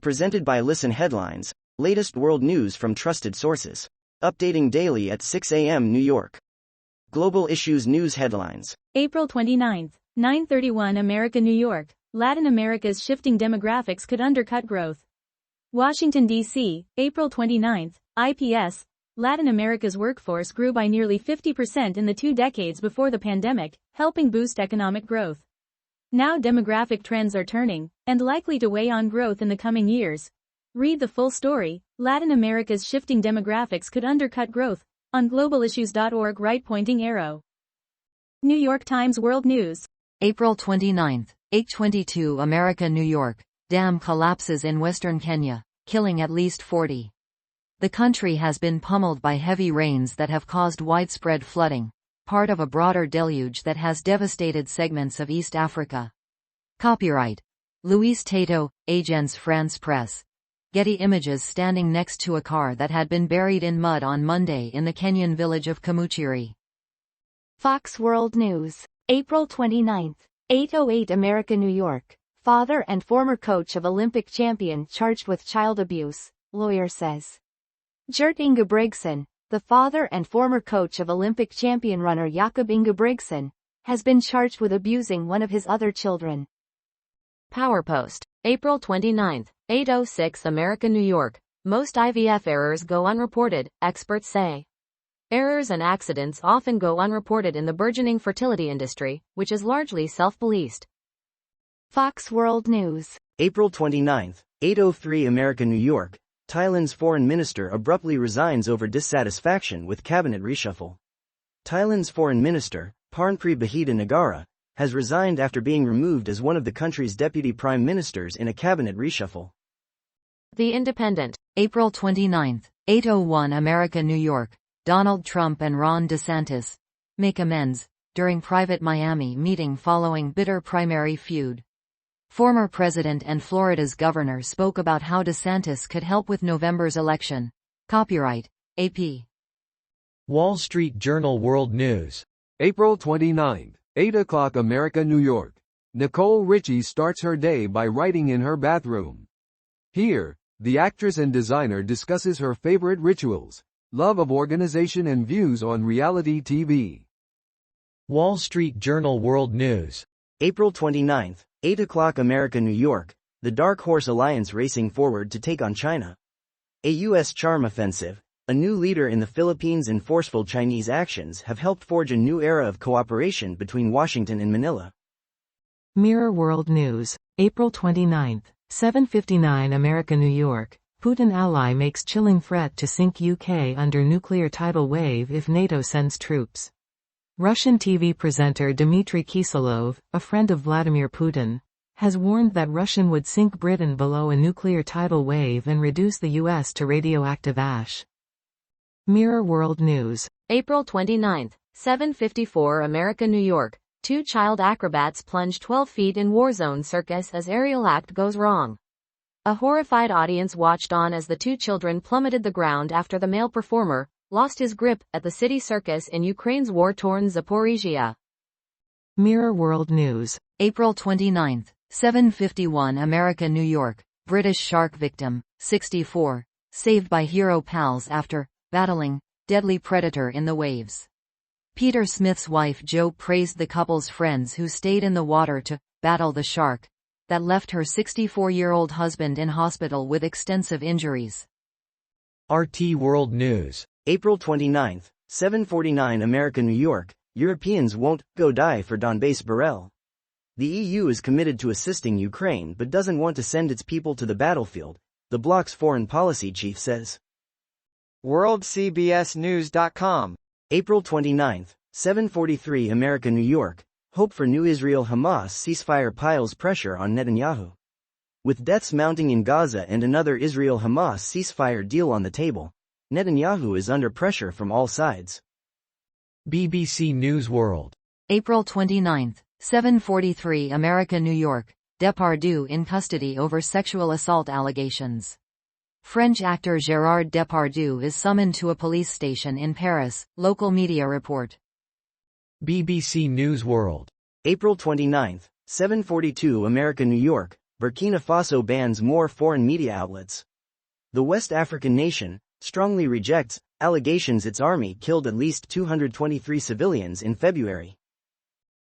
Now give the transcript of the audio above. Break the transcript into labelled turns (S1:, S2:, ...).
S1: Presented by Listen Headlines, latest world news from trusted sources. Updating daily at 6 a.m. New York. Global Issues News Headlines.
S2: April 29, 9:31 America, New York. Latin America's shifting demographics could undercut growth. Washington, D.C., April 29, IPS. Latin America's workforce grew by nearly 50% in the 2 decades before the pandemic, helping boost economic growth. Now demographic trends are turning, and likely to weigh on growth in the coming years. Read the full story. Latin America's shifting demographics could undercut growth, on globalissues.org right pointing arrow. New York Times World News.
S3: April 29, 8:22 America, New York. Dam collapses in western Kenya, killing at least 40. The country has been pummeled by heavy rains that have caused widespread flooding, part of a broader deluge that has devastated segments of East Africa. Copyright Luis Tato, Agence France Presse. Getty Images standing next to a car that had been buried in mud on Monday in the Kenyan village of Kamuchiri.
S4: Fox World News. April 29, 8:08 America, New York. Father and former coach of Olympic champion charged with child abuse, lawyer says. Gert Ingebrigtsen, the father and former coach of Olympic champion runner Jakob Ingebrigtsen, has been charged with abusing one of his other children.
S3: PowerPost. April 29, 8:06 America, New York. Most IVF errors go unreported, experts say. Errors and accidents often go unreported in the burgeoning fertility industry, which is largely self-policed.
S4: Fox World News.
S1: April 29, 8:03 America, New York. Thailand's foreign minister abruptly resigns over dissatisfaction with cabinet reshuffle. Thailand's foreign minister, Parnpree Bahidanagara, has resigned after being removed as one of the country's deputy prime ministers in a cabinet reshuffle.
S3: The Independent. April 29, 8:01 America, New York. Donald Trump and Ron DeSantis make amends during private Miami meeting following bitter primary feud. Former president and Florida's governor spoke about how DeSantis could help with November's election. Copyright AP.
S5: Wall Street Journal World News. April 29, 8 o'clock America, New York. Nicole Richie starts her day by writing in her bathroom. Here, the actress and designer discusses her favorite rituals, love of organization and views on reality TV. Wall Street Journal World News.
S1: April 29, 8 o'clock America, New York. The Dark Horse Alliance racing forward to take on China. A U.S. charm offensive, a new leader in the Philippines and forceful Chinese actions have helped forge a new era of cooperation between Washington and Manila.
S6: Mirror World News. April 29, 7:59 America, New York. Putin ally makes chilling threat to sink UK under nuclear tidal wave if NATO sends troops. Russian TV presenter Dmitry Kiselov, a friend of Vladimir Putin, has warned that Russia would sink Britain below a nuclear tidal wave and reduce the US to radioactive ash. Mirror World News.
S3: April 29, 7:54 America, New York. 2 child acrobats plunge 12 feet in Warzone circus as aerial act goes wrong. A horrified audience watched on as the 2 children plummeted the ground after the male performer lost his grip at the city circus in Ukraine's war-torn Zaporizhia.
S6: Mirror World News.
S3: April 29, 7:51 America, New York. British shark victim, 64, saved by hero pals after battling deadly predator in the waves. Peter Smith's wife Jo praised the couple's friends who stayed in the water to battle the shark that left her 64-year-old husband in hospital with extensive injuries.
S5: RT World News.
S1: April 29, 7:49 America, New York. Europeans won't go die for Donbass Borrell. The EU is committed to assisting Ukraine but doesn't want to send its people to the battlefield, the bloc's foreign policy chief says.
S7: WorldCBSNews.com.
S1: April 29, 7:43 America, New York. Hope for new Israel-Hamas ceasefire piles pressure on Netanyahu. With deaths mounting in Gaza and another Israel-Hamas ceasefire deal on the table, Netanyahu is under pressure from all sides.
S5: BBC News World.
S3: April 29, 7:43 America, New York. Depardieu in custody over sexual assault allegations. French actor Gérard Depardieu is summoned to a police station in Paris, local media report.
S5: BBC News World.
S1: April 29, 7:42 America, New York. Burkina Faso bans more foreign media outlets. The West African nation strongly rejects allegations its army killed at least 223 civilians in February.